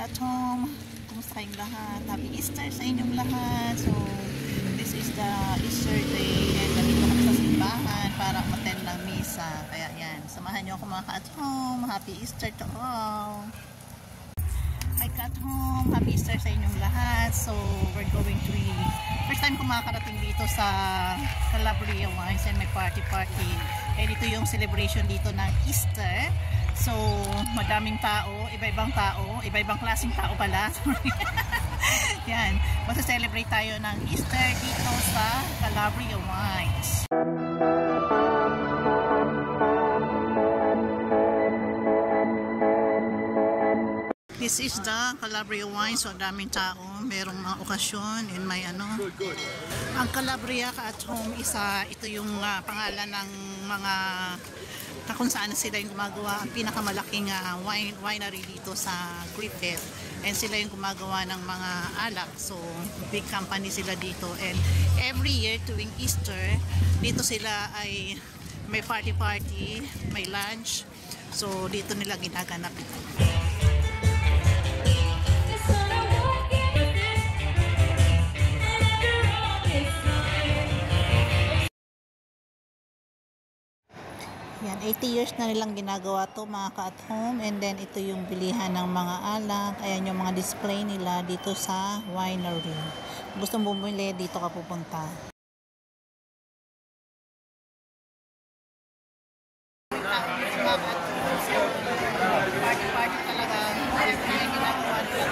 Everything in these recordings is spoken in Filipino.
ka-at-home, kumusta kayong lahat? Happy Easter sa inyong lahat. So, this is the Easter day and nandito kami sa simbahan para umattend ng misa. Kaya yan, samahan nyo ako mga ka-at-home. Happy Easter to all. Hi ka-at-home, happy Easter sa inyong lahat. So, we're going to first time ko makakarating dito sa Calabria Wines and may party. And ito yung celebration dito ng Easter. So, madaming tao, iba-ibang klaseng tao pala. Yan, mag-celebrate tayo ng Easter dito sa Calabria Wines. This is the Calabria Wines. So, daming tao, merong mga okasyon and may ano. Ang Calabria ka-at-home ito yung pangalan ng mga kung saan sila yung gumagawa ang pinakamalaking winery dito sa Griffith, and sila yung gumagawa ng mga alak. So big company sila dito, and every year tuwing Easter dito sila ay may party, may lunch. So dito nila ginaganap ito. Yan, 80 years na nilang ginagawa to mga ka-at-home, and then ito yung bilihan ng mga alak. Ayan yung mga display nila dito sa winery. Kung gusto mong bumili, dito ka pupunta. Party talaga. Yung ginagawa nila.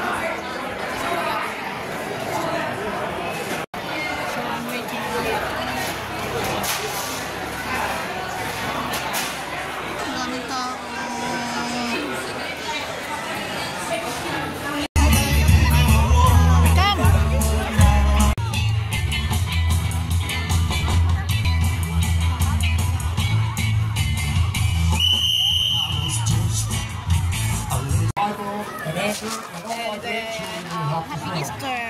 So, I'm waiting. Happy Easter!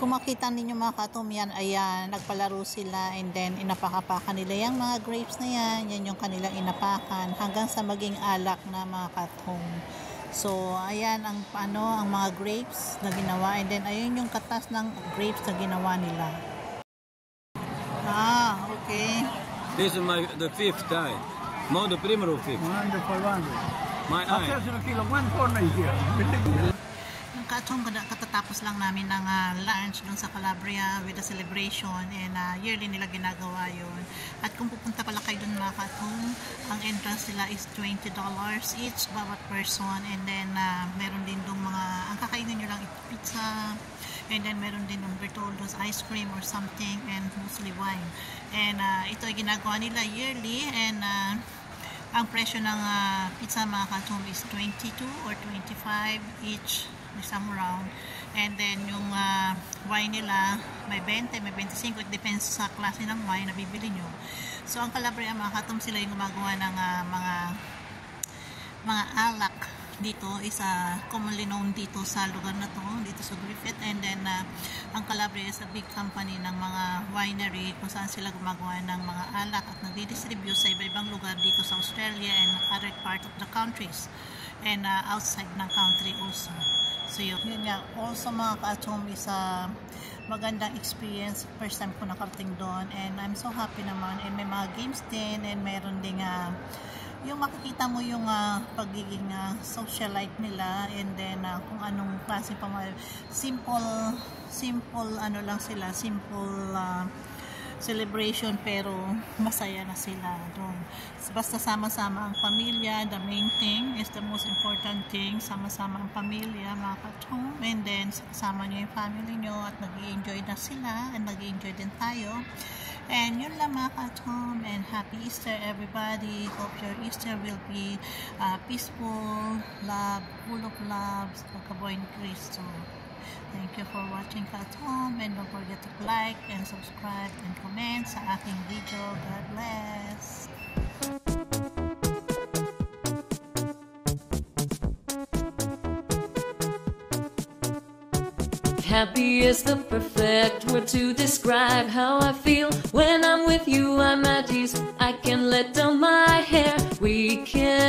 Kung makita ninyo mga ka-at-home, yan, ayan, nagpalaro sila, and then inapakapakan nila yung mga grapes na yan yung kanilang inapakan hanggang sa maging alak na mga ka-at-home. So ayan ang mga grapes na ginawa, and then ayun yung katas ng grapes na ginawa nila. Okay. This is the fifth time. The primero fifth. Wonderful. My eye. Yung ka-at-home, katatapos lang namin ng lunch dun sa Calabria with the celebration, and yearly nila ginagawa yun. At kung pupunta pala kayo dun mga ka-at-home, ang entrance nila is $20 each bawat person, and then meron din dong ang kakainin nyo lang pizza, and then meron din ng Bertoldo's ice cream or something, and mostly wine. And ito ay ginagawa nila yearly, and ang presyo ng pizza mga ka-at-home is 22 or 25 each, isang round. And then yung wine nila may 20, may 25, it depends sa klase ng wine na bibili nyo. So ang Calabria mga ka-at-home, sila yung gumagawa ng mga alak dito is commonly known dito sa lugar na to, dito sa Griffith. And then ang Calabria is a big company ng mga winery kung saan sila gumagawa ng mga alak at nagdi-distribute sa iba-ibang lugar dito sa Australia and other part of the countries and outside ng country also. So yun nga, also mga ka-atom is magandang experience, first time ko nakarating doon, and I'm so happy naman, and may mga games din, and meron din yung makikita mo yung pagiging socialite nila, and then kung anong klase pa simple ano lang sila, simple celebration, pero masaya na sila doon. Basta sama-sama ang pamilya, the main thing is the most important thing, sama-sama ang pamilya, mga ka-atom, and then kasama nyo yung family nyo at nag-i-enjoy na sila and nag-i-enjoy din tayo. And yun lang mga ka-atom, and happy Easter everybody. Hope your Easter will be peaceful, love, full of love, pagkabuhay ni Cristo. Thank you for watching ka-atom, and don't forget to like and subscribe and comment sa aking video. God bless! Happy is the perfect word to describe how I feel when I'm with you. I'm at ease. I can let down my hair. We can